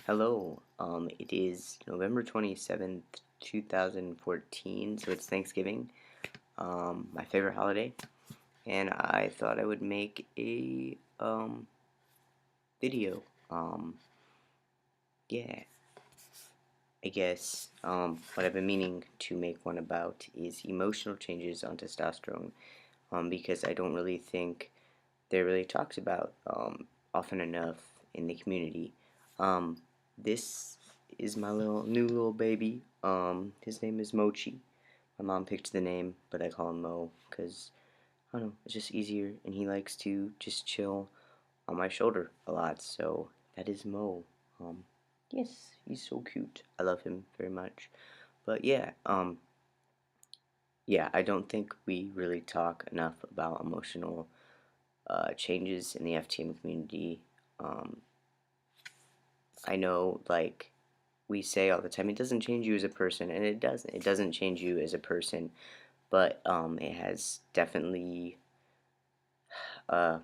Hello. It is November 27th, 2014, so it's Thanksgiving, my favorite holiday, and I thought I would make a video. Yeah, I guess what I've been meaning to make one about is emotional changes on testosterone, because I don't really think they're really talked about often enough in the community. Um, this is my new little baby. His name is Mochi. My mom picked the name, but I call him Mo because I don't know, it's just easier, and he likes to just chill on my shoulder a lot. So that is Mo. Um, yes, he's so cute. I love him very much. But yeah, I don't think we really talk enough about emotional changes in the FTM community. Um, I know, like, we say all the time, it doesn't change you as a person, and it doesn't. It doesn't change you as a person, but it has definitely uh,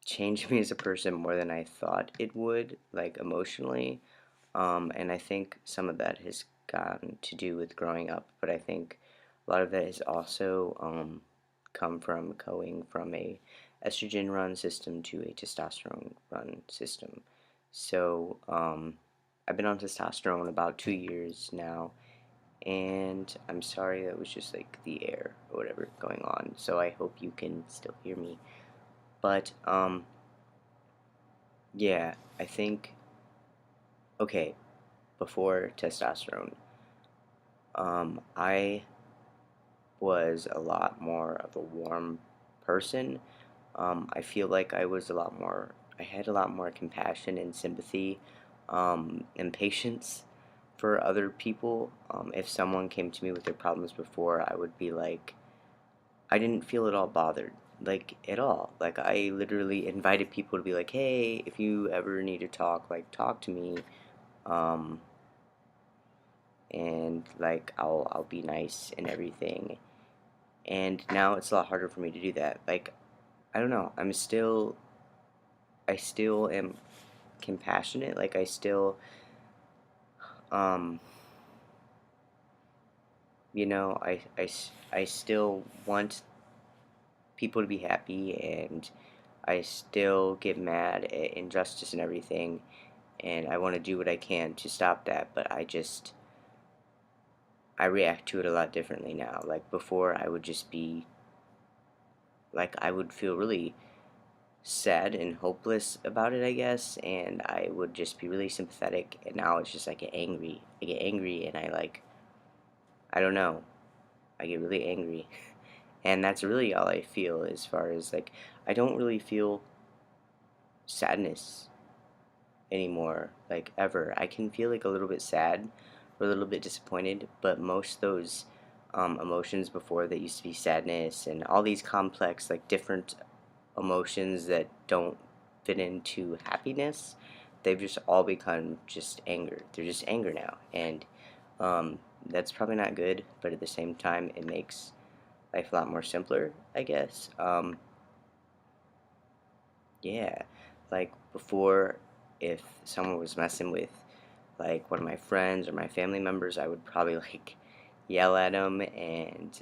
changed me as a person more than I thought it would, like, emotionally. And I think some of that has gotten to do with growing up, but I think a lot of that has also come from going from a estrogen run system to a testosterone run system. So I've been on testosterone about 2 years now, and I'm sorry that was just like the air or whatever going on. So I hope you can still hear me. But yeah, I think okay, before testosterone, I was a lot more of a warm person. I feel like I had a lot more compassion and sympathy and patience for other people. If someone came to me with their problems before, I would be like, I didn't feel at all bothered, like at all. Like I literally invited people to be like, hey, if you ever need to talk, like talk to me. Um, and like I'll be nice and everything. And now it's a lot harder for me to do that. Like I don't know, I still am compassionate. Like um I still want people to be happy, and I still get mad at injustice and everything, and I want to do what I can to stop that, but I react to it a lot differently now. Like before I would just be like I would feel really sad and hopeless about it, I guess, and I would just be really sympathetic. And now it's just I get angry. I get angry, and I don't know. I get really angry, and that's really all I feel. As far as like, I don't really feel sadness anymore, like ever. I can feel like a little bit sad or a little bit disappointed, but most of those emotions before that used to be sadness and all these complex, like different emotions that don't fit into happiness, they've just all become just anger. They're just anger now, and that's probably not good. But at the same time, it makes life a lot more simpler, I guess. Yeah, like before, if someone was messing with like one of my friends or my family members, I would probably like yell at them, and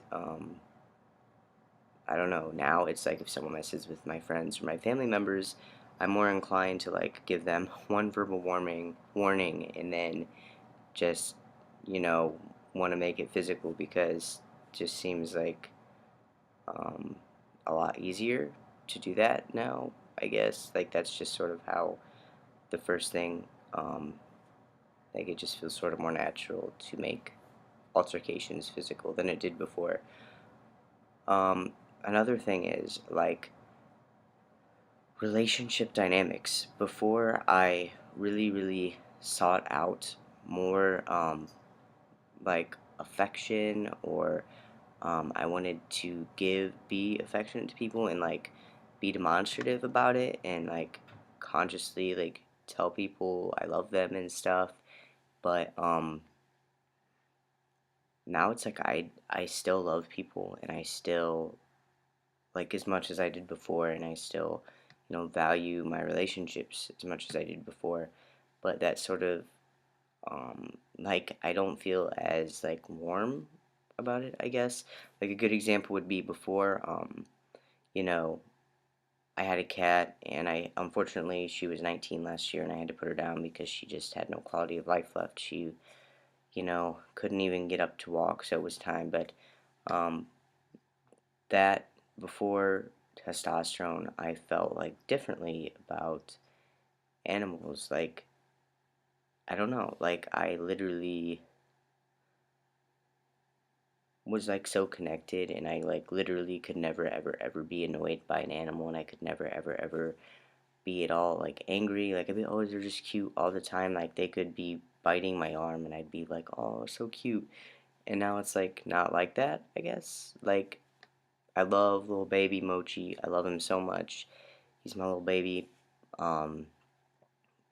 I don't know. Now it's like if someone messes with my friends or my family members, I'm more inclined to like give them one verbal warning, and then just you know want to make it physical because it just seems like um, a lot easier to do that now. I guess like that's just sort of how the first thing. Like it just feels sort of more natural to make altercations physical than it did before. Um, Another thing is like relationship dynamics. Before, I really sought out more like affection, or I wanted to be affectionate to people and like be demonstrative about it, and like consciously like tell people I love them and stuff. But now it's like I still love people, and I still like as much as I did before, and I still value my relationships as much as I did before. but that sort of like I don't feel as like warm about it, I guess. Like a good example would be before you know, I had a cat, and I unfortunately she was 19 last year, and I had to put her down because she just had no quality of life left. She, couldn't even get up to walk, so it was time. But um, that before testosterone, I felt like differently about animals. Like I don't know, like I literally was like so connected, and I like literally could never ever be annoyed by an animal, and I could never ever be at all like angry. Like I'd be, oh, they're just cute all the time. Like they could be biting my arm, and I'd be like, oh, so cute. And now it's like not like that, I guess. Like I love little baby Mochi. I love him so much. He's my little baby. Um,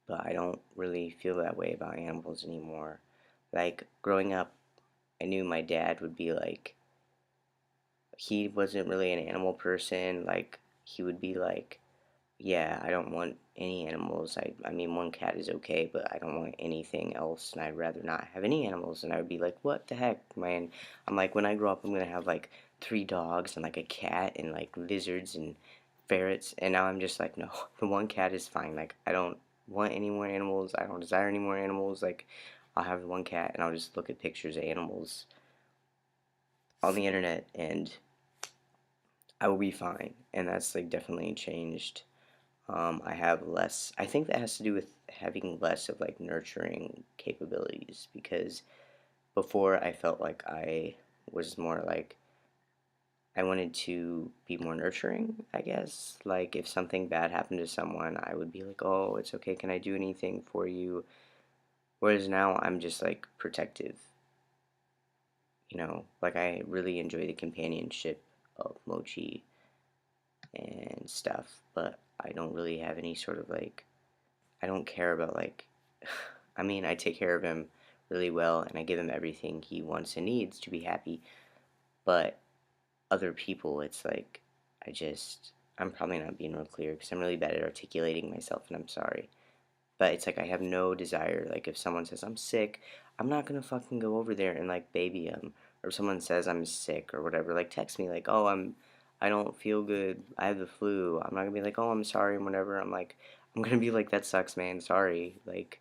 but I don't really feel that way about animals anymore. Like growing up, I knew my dad would be like, he wasn't really an animal person. Like he would be like, yeah, I don't want any animals. I mean, one cat is okay, but I don't want anything else, and I'd rather not have any animals. And I would be like, what the heck, man? I'm like, when I grow up, I'm gonna have like 3 dogs and like a cat and like lizards and ferrets. And now I'm just like, no, the one cat is fine. Like, I don't want any more animals. I don't desire any more animals. Like, I'll have the one cat, and I'll just look at pictures of animals on the internet, and I will be fine. And that's like definitely changed. I have less. I think that has to do with having less of like nurturing capabilities, because before I felt like I was more like I wanted to be more nurturing, I guess. Like if something bad happened to someone, I would be like, "Oh, it's okay. Can I do anything for you?" Whereas now I'm just like protective, Like I really enjoy the companionship of Mochi and stuff, but I don't really have any sort of like I don't care about like I mean, I take care of him really well, and I give him everything he wants and needs to be happy, but other people it's like I'm probably not being real clear because I'm really bad at articulating myself, and I'm sorry. But it's like I have no desire. Like if someone says I'm sick, I'm not gonna fucking go over there and like baby him. Or if someone says I'm sick or whatever, like text me like, oh, I don't feel good. I have the flu. I'm not gonna be like, oh, I'm sorry and whatever. I'm gonna be like, that sucks, man. Sorry. Like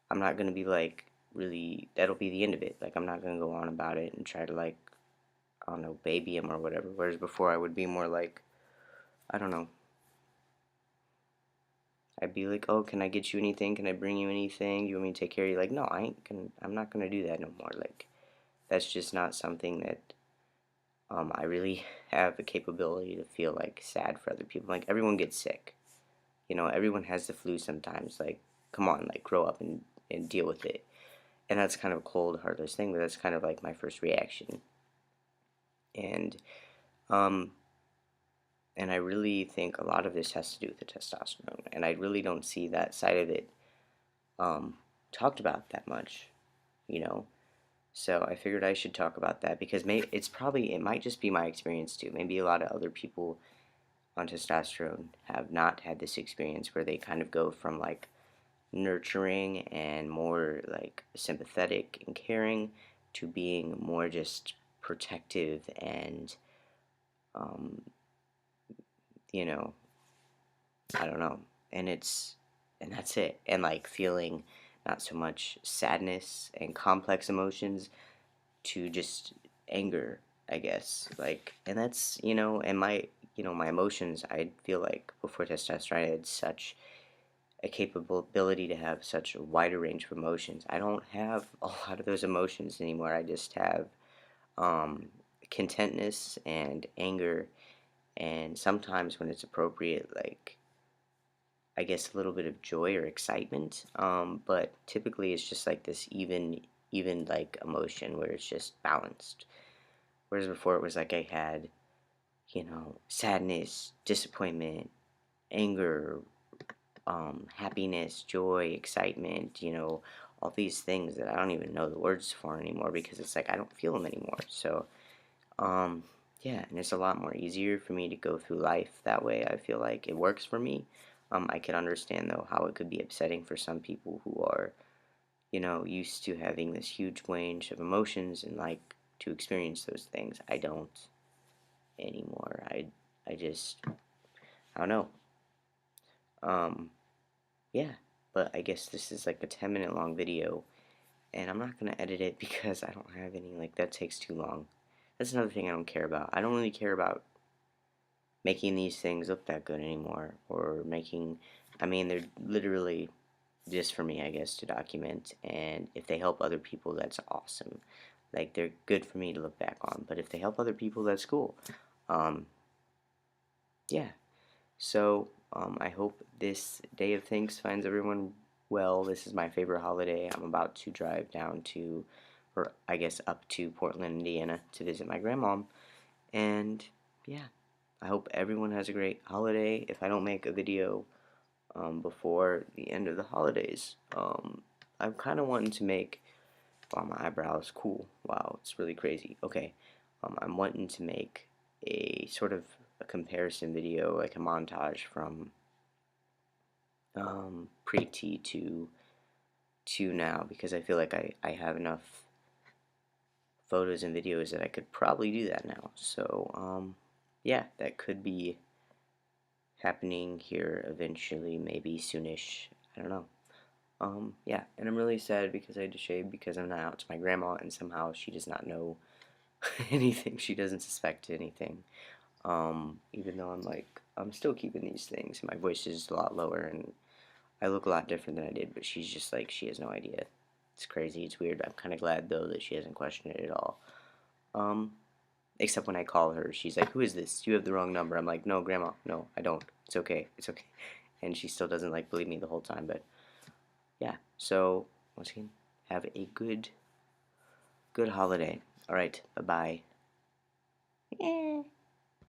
I'm not gonna be like really. That'll be the end of it. Like I'm not gonna go on about it and try to like I don't know baby him or whatever. Whereas before I would be more like I don't know. I'd be like, oh, can I get you anything? Can I bring you anything? You want me to take care of you? Like, no, I'm not gonna do that no more. Like, that's just not something that I really have the capability to feel like sad for other people. Like, everyone gets sick. Everyone has the flu sometimes. Like, come on, like, grow up and deal with it. And that's kind of a cold, heartless thing, but that's kind of like my first reaction. And, um, and I really think a lot of this has to do with the testosterone. And I really don't see that side of it um, talked about that much, you know. So I figured I should talk about that because it might just be my experience too. Maybe a lot of other people on testosterone have not had this experience where they kind of go from like nurturing and more like sympathetic and caring to being more just protective and um, you know I don't know. And that's it. And like feeling not so much sadness and complex emotions to just anger, I guess. Like and that's, and my emotions, I feel like before testosterone I had such a capability to have such a wider range of emotions. I don't have a lot of those emotions anymore. I just have um contentness and anger, and sometimes when it's appropriate, like I guess a little bit of joy or excitement. But typically it's just like this even like emotion where it's just balanced. Whereas before it was like I had, sadness, disappointment, anger, happiness, joy, excitement, all these things that I don't even know the words for anymore because it's like I don't feel them anymore. So, um, yeah, and it's a lot more easier for me to go through life that way. I feel like it works for me. I can understand though how it could be upsetting for some people who are, used to having this huge range of emotions and like to experience those things. I don't anymore. I just I don't know. Um yeah, but I guess this is like a 10-minute long video, and I'm not gonna edit it because I don't have any, like, that takes too long. That's another thing I don't care about. I don't really care about making these things look that good anymore, or making, I mean, they're literally just for me, I guess, to document, and if they help other people, that's awesome. Like, they're good for me to look back on, but if they help other people, that's cool. Um, yeah. So, I hope this day of thanks finds everyone well. This is my favorite holiday. I'm about to drive down to, or I guess up to Portland, Indiana to visit my grandmom. And yeah, I hope everyone has a great holiday. If I don't make a video before the end of the holidays, I'm kind of wanting to make, wow, my eyebrows, cool. Wow, it's really crazy. Okay, I'm wanting to make a sort of a comparison video, like a montage from pre-T to now, because I feel like I have enough photos and videos that I could probably do that now. So, yeah, that could be happening here eventually, maybe soonish. I don't know. Yeah, and I'm really sad because I had to shave because I'm not out to my grandma, and somehow she does not know anything. She doesn't suspect anything. Even though I'm still keeping these things. My voice is a lot lower, and I look a lot different than I did, but she's just like, she has no idea. It's crazy, it's weird. I'm kind of glad, though, that she hasn't questioned it at all. Um, Except when I call her, she's like, "Who is this? You have the wrong number." I'm like, "No, Grandma, no, I don't. It's okay, it's okay." And she still doesn't like believe me the whole time, but yeah. So once again, have a good holiday. All right, bye bye.